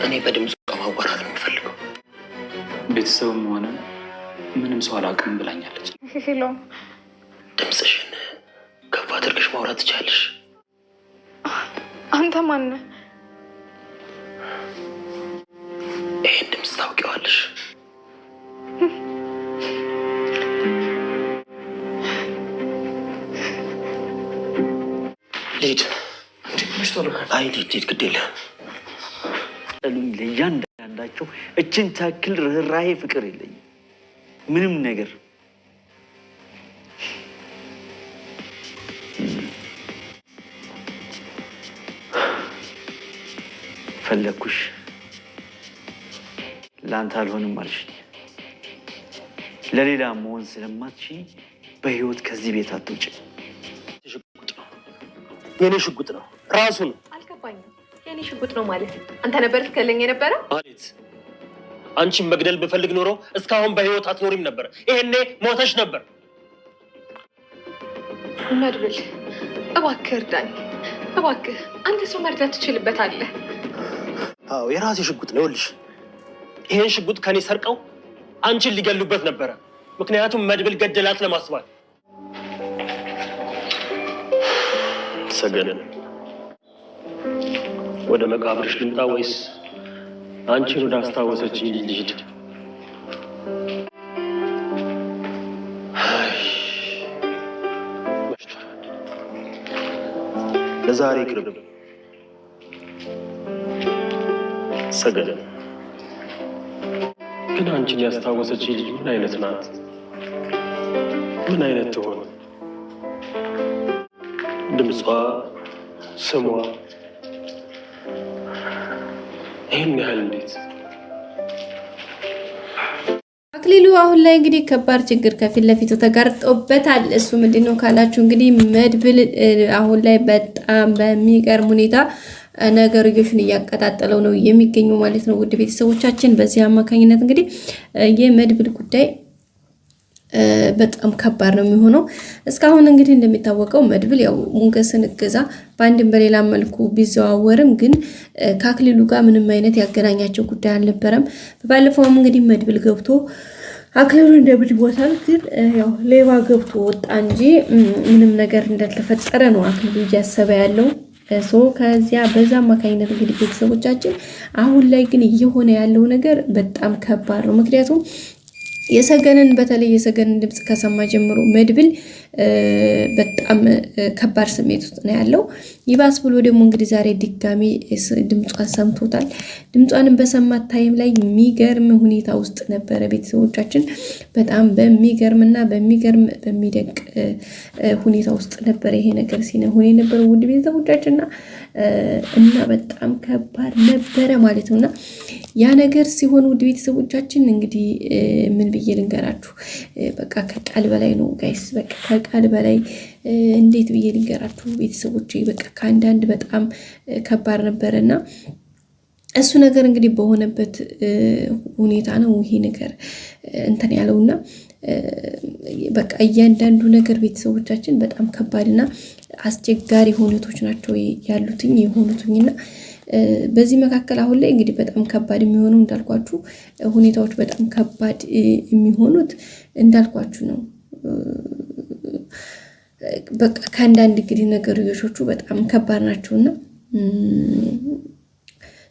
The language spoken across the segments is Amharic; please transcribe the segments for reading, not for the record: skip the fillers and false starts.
እኔ በድምጽ ማዋራት ነው የምፈልገው። ቤተሰብም ሆነ ምንም ሰው አላውቅም ብላኛለች። ሄሎ፣ ድምጽሽን ከፍ አድርገሽ ማውራት ትቻለሽ? አንተ ማን ነህ? ይሄን ድምጽ ታውቂዋለሽ? ሊድ አይ ሊድ ግድ የለም። ለእያንዳንዳቸው እችን ታክል ርህራሄ ፍቅር የለኝም ምንም ነገር። ፈለኩሽ ለአንተ አልሆንም አልሽኝ። ለሌላ መሆን ስለማትችይ በህይወት ከዚህ ቤት አትውጭ። የኔ ሽጉጥ ነው ራሱ ነው። አልገባኝም። የኔ ሽጉጥ ነው ማለት አንተ ነበር ትከለኝ የነበረ ማለት? አንቺን መግደል ብፈልግ ኖሮ እስካሁን በህይወት አትኖሪም ነበር። ይሄኔ ሞተሽ ነበር። መድብል እባክህ እርዳኝ፣ እባክህ። አንተ ሰው መርዳት ትችልበታለህ። አዎ የራሴ ሽጉጥ ነው። ይኸውልሽ ይሄን ሽጉጥ ከኔ ሰርቀው አንቺን ሊገሉበት ነበረ። ምክንያቱም መድብል ገደላት ለማስባል። ሰገን ወደ መቃብርሽ ልምጣ ወይስ አንቺን ወደ አስታወሰችኝ ልሂድ? ለዛሬ ቅርብ ሰገን ግን አንቺን ያስታወሰችኝ ልጅ ምን አይነት ናት? ምን አይነት ትሆን? ድምጿ፣ ስሟ ይህን ያህል እንዴት? አክሊሉ አሁን ላይ እንግዲህ ከባድ ችግር ከፊት ለፊቱ ተጋርጦበታል። እሱ ምንድነው ካላችሁ እንግዲህ መድብል አሁን ላይ በጣም በሚገርም ሁኔታ ነገርዮሽን እያቀጣጠለው ነው የሚገኘው ማለት ነው። ውድ ቤተሰቦቻችን በዚህ አማካኝነት እንግዲህ የመድብል ጉዳይ በጣም ከባድ ነው የሚሆነው። እስካሁን እንግዲህ እንደሚታወቀው መድብል ያው ሞገስን እገዛ በአንድም በሌላ መልኩ ቢዘዋወርም ግን ከአክሊሉ ጋር ምንም አይነት ያገናኛቸው ጉዳይ አልነበረም። ባለፈውም እንግዲህ መድብል ገብቶ አክሊሉ እንደብድቦታል። ግን ያው ሌባ ገብቶ ወጣ እንጂ ምንም ነገር እንዳልተፈጠረ ነው አክሊሉ እያሰበ ያለው። ከዚያ በዛ አማካኝነት እንግዲህ ቤተሰቦቻችን አሁን ላይ ግን እየሆነ ያለው ነገር በጣም ከባድ ነው። ምክንያቱም የሰገንን በተለይ የሰገንን ድምጽ ከሰማ ጀምሮ መድብል በጣም ከባድ ስሜት ውስጥ ነው ያለው። ይባስ ብሎ ደግሞ እንግዲህ ዛሬ ድጋሚ ድምጿን ሰምቶታል። ድምጿንም በሰማት ታይም ላይ የሚገርም ሁኔታ ውስጥ ነበረ። ቤተሰቦቻችን በጣም በሚገርምና በሚደንቅ ሁኔታ ውስጥ ነበረ ይሄ ነገር ሲሆን የነበረው ውድ ቤተሰቦቻችንና እና በጣም ከባድ ነበረ ማለት ነውና ያ ነገር ሲሆን ውድ ቤተሰቦቻችን እንግዲህ ምን ብዬ ልንገራችሁ፣ በቃ ከቃል በላይ ነው ጋይስ። በቃ ከቃል በላይ እንዴት ብዬ ልንገራችሁ ቤተሰቦች፣ በቃ ከአንዳንድ በጣም ከባድ ነበረና እሱ ነገር እንግዲህ በሆነበት ሁኔታ ነው ይሄ ነገር እንትን ያለውና በቃ እያንዳንዱ ነገር ቤተሰቦቻችን በጣም ከባድና አስቸጋሪ ሁኔታዎች ናቸው ያሉትኝ የሆኑትኝና በዚህ መካከል አሁን ላይ እንግዲህ በጣም ከባድ የሚሆነው እንዳልኳችሁ ሁኔታዎች በጣም ከባድ የሚሆኑት እንዳልኳችሁ ነው። በቃ ከአንዳንድ እንግዲህ ነገርዮሾቹ በጣም ከባድ ናቸውና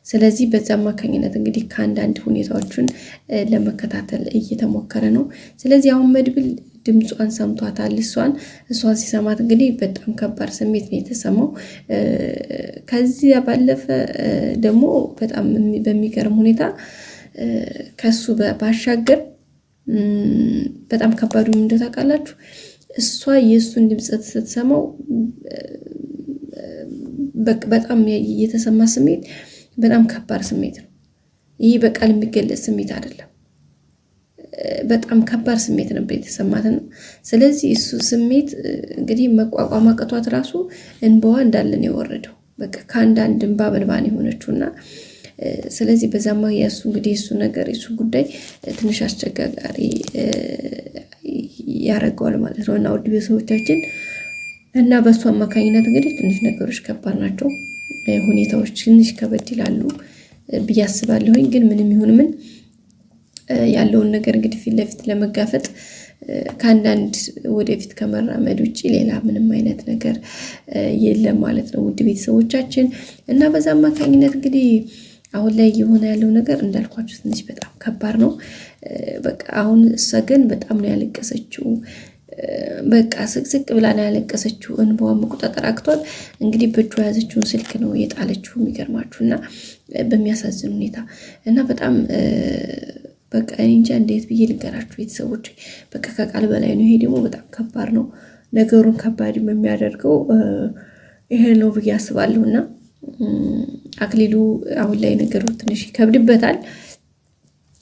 ስለዚህ በዛ አማካኝነት እንግዲህ ከአንዳንድ ሁኔታዎችን ለመከታተል እየተሞከረ ነው። ስለዚህ አሁን መድብል ድምጿን ሰምቷታል። እሷን ሲሰማት እንግዲህ በጣም ከባድ ስሜት ነው የተሰማው። ከዚያ ባለፈ ደግሞ በጣም በሚገርም ሁኔታ ከሱ ባሻገር በጣም ከባዱ ምን እንደሆነ ታውቃላችሁ? እሷ የእሱን ድምጽ ስትሰማው በጣም የተሰማ ስሜት በጣም ከባድ ስሜት ነው። ይህ በቃል የሚገለጽ ስሜት አይደለም። በጣም ከባድ ስሜት ነበር የተሰማትና ስለዚህ እሱ ስሜት እንግዲህ መቋቋም አቅቷት ራሱ እንባዋ እንዳለን የወረደው በቃ ከአንዳንድ እንባ በንባን የሆነችውና ስለዚህ በዛማ ያሱ እንግዲህ እሱ ነገር እሱ ጉዳይ ትንሽ አስቸጋሪ ያረጋዋል ማለት ነው። እና ውድ ቤተሰቦቻችን እና በሱ አማካኝነት እንግዲህ ትንሽ ነገሮች ከባድ ናቸው። ሁኔታዎች ትንሽ ከበድ ይላሉ። ብያስባለሁኝ። ግን ምንም ይሁን ምን ያለውን ነገር እንግዲህ ፊት ለፊት ለመጋፈጥ ከአንዳንድ ወደፊት ከመራመድ ውጭ ሌላ ምንም አይነት ነገር የለም ማለት ነው ውድ ቤተሰቦቻችን። እና በዛ አማካኝነት እንግዲህ አሁን ላይ የሆነ ያለው ነገር እንዳልኳችሁ ትንሽ በጣም ከባድ ነው። በቃ አሁን ሰገን በጣም ነው ያለቀሰችው። በቃ ስቅስቅ ብላ ነው ያለቀሰችው። እንባዋ መቆጣጠር አቅቷት እንግዲህ በእጇ ያዘችውን ስልክ ነው የጣለችው የሚገርማችሁና በሚያሳዝን ሁኔታ እና በጣም በቃ እንጃ እንዴት ብዬ ልንገራችሁ ቤተሰቦች፣ በቃ ከቃል በላይ ነው። ይሄ ደግሞ በጣም ከባድ ነው። ነገሩን ከባድ የሚያደርገው ይሄ ነው ብዬ አስባለሁና አክሊሉ አሁን ላይ ነገሩ ትንሽ ይከብድበታል።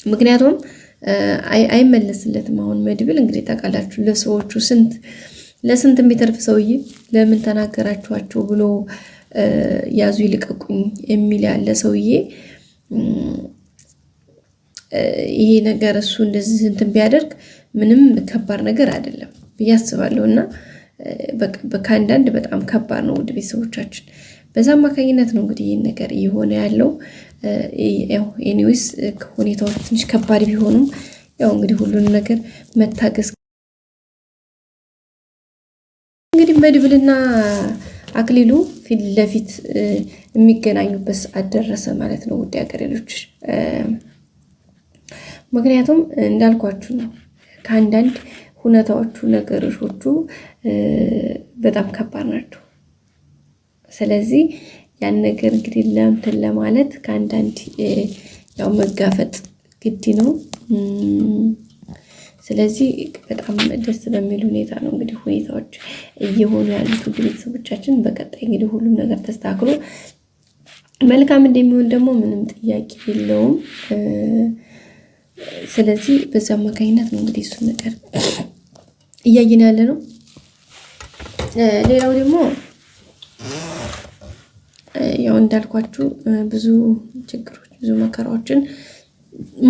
ምክንያቱም አይመለስለትም። አሁን መድብል እንግዲህ ታውቃላችሁ ለሰዎቹ ለስንት የሚተርፍ ሰውዬ ለምን ተናገራችኋቸው ብሎ ያዙ ይልቀቁኝ የሚል ያለ ሰውዬ ይሄ ነገር እሱ እንደዚህ እንትን ቢያደርግ ምንም ከባድ ነገር አይደለም ብዬ አስባለሁና ከአንዳንድ በጣም ከባድ ነው ውድ ቤተሰቦቻችን። በዛ አማካኝነት ነው እንግዲህ ይህን ነገር እየሆነ ያለው። ያው ኤኒዌይስ ሁኔታዎች ትንሽ ከባድ ቢሆኑም ያው እንግዲህ ሁሉን ነገር መታገስ እንግዲህ መድብልና አክሊሉ ፊት ለፊት የሚገናኙበት ሰዓት ደረሰ ማለት ነው ውድ ሀገሬ ልጆች። ምክንያቱም እንዳልኳችሁ ነው ከአንዳንድ ሁኔታዎቹ ነገሮቹ በጣም ከባድ ናቸው። ስለዚህ ያን ነገር እንግዲህ ለምትን ለማለት ከአንዳንድ ያው መጋፈጥ ግድ ነው። ስለዚህ በጣም ደስ በሚል ሁኔታ ነው እንግዲህ ሁኔታዎች እየሆኑ ያሉት ውድ ቤተሰቦቻችን። በቀጣይ እንግዲህ ሁሉም ነገር ተስተካክሎ መልካም እንደሚሆን ደግሞ ምንም ጥያቄ የለውም። ስለዚህ በዛ አማካኝነት ነው እንግዲህ እሱን ነገር እያየን ያለ ነው። ሌላው ደግሞ ያው እንዳልኳችሁ ብዙ ችግሮች ብዙ መከራዎችን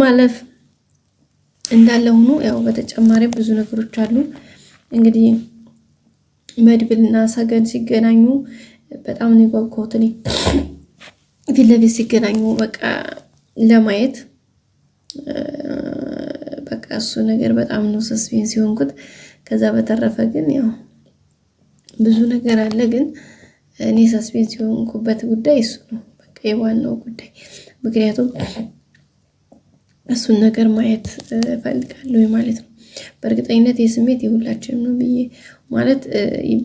ማለፍ እንዳለ ሆኖ ያው በተጨማሪ ብዙ ነገሮች አሉ። እንግዲህ መድብልና ሰገን ሲገናኙ በጣም ነው የጓጓሁት እኔ ፊት ለፊት ሲገናኙ በቃ ለማየት በቃ እሱ ነገር በጣም ነው ሰስፔንስ ሲሆንኩት። ከዛ በተረፈ ግን ያው ብዙ ነገር አለ። ግን እኔ ሰስፔንስ ሲሆንኩበት ጉዳይ እሱ ነው በቃ የዋናው ጉዳይ። ምክንያቱም እሱን ነገር ማየት እፈልጋለሁ ማለት ነው። በእርግጠኝነት የስሜት የሁላችንም ነው ብዬ ማለት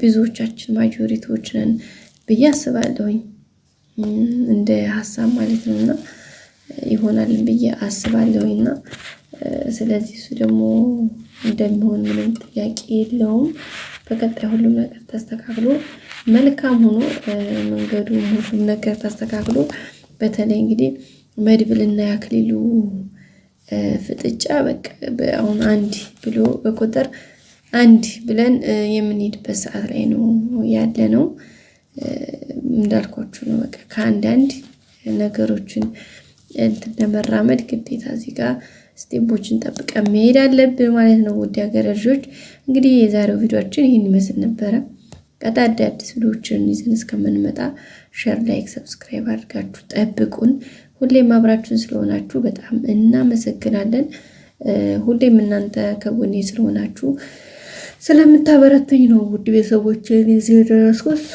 ብዙዎቻችን ማጆሪቲዎች ነን ብዬ አስባለሁኝ እንደ ሀሳብ ማለት ነውና ይሆናል ብዬ አስባለሁኝና ስለዚህ እሱ ደግሞ እንደሚሆን ምንም ጥያቄ የለውም። በቀጣይ ሁሉም ነገር ተስተካክሎ መልካም ሆኖ መንገዱ ሁሉም ነገር ተስተካክሎ በተለይ እንግዲህ መድብልና ያክሊሉ ፍጥጫ በቃ አሁን አንድ ብሎ በቁጥር አንድ ብለን የምንሄድበት ሰዓት ላይ ነው ያለ ነው። እንዳልኳችሁ ነው በቃ ከአንዳንድ ነገሮችን ለመራመድ ግዴታ እዚህ ጋር ስቴፖችን ጠብቀን መሄድ አለብን ማለት ነው። ውድ ሀገር ልጆች እንግዲህ የዛሬው ቪዲዮአችን ይህን ይመስል ነበረ። ቀጣይ አዳዲስ ቪዲዮዎችን ይዘን እስከምንመጣ ሼር፣ ላይክ፣ ሰብስክራይብ አድርጋችሁ ጠብቁን። ሁሌም አብራችሁን ስለሆናችሁ በጣም እናመሰግናለን። ሁሌም እናንተ ከጎኔ ስለሆናችሁ ስለምታበረቱኝ ነው ውድ ቤተሰቦች እዚህ ደረስኩት።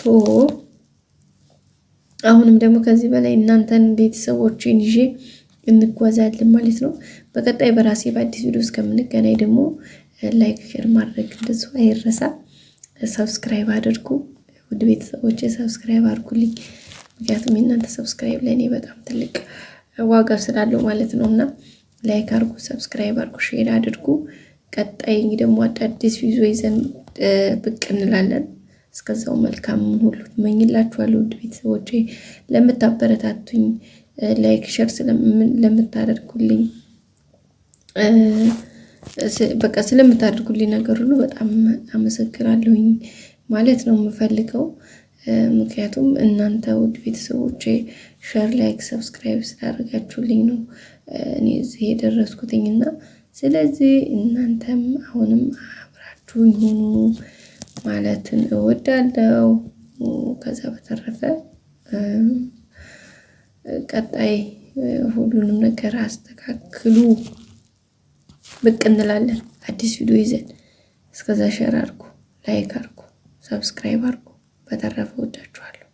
አሁንም ደግሞ ከዚህ በላይ እናንተን ቤተሰቦችን ይዤ እንጓዛለን ማለት ነው። በቀጣይ በራሴ በአዲስ ቪዲዮ እስከምንገናኝ ደግሞ ላይክ ሼር ማድረግ እንደዚሁ አይረሳ። ሰብስክራይብ አድርጉ ውድ ቤተሰቦች፣ ሰብስክራይብ አድርጉልኝ። ምክንያቱም የእናንተ ሰብስክራይብ ለእኔ በጣም ትልቅ ዋጋ ስላለው ማለት ነውና ላይክ አድርጉ፣ ሰብስክራይብ አድርጉ፣ ሼር አድርጉ። ቀጣይ ደግሞ አዳዲስ ቪዲዮ ይዘን ብቅ እንላለን። እስከዛው መልካም ሁሉ ትመኝላችኋለሁ ውድ ቤተሰቦቼ። ለምታበረታቱኝ ላይክ ሼር ለምታደርጉልኝ በቃ ስለምታደርጉልኝ ነገር ሁሉ በጣም አመሰግናለሁኝ ማለት ነው የምፈልገው። ምክንያቱም እናንተ ውድ ቤተሰቦቼ ሼር ላይክ ሰብስክራይብ ስላደረጋችሁልኝ ነው እኔ እዚህ የደረስኩትኝና ስለዚህ እናንተም አሁንም አብራችሁኝ ሁኑ ማለትን እወዳለሁ። ከዛ በተረፈ ቀጣይ ሁሉንም ነገር አስተካክሉ ብቅ እንላለን አዲስ ቪዲዮ ይዘን። እስከዛ ሼር አድርጉ፣ ላይክ አድርጉ፣ ሰብስክራይብ አድርጉ። በተረፈ ወዳችኋለሁ።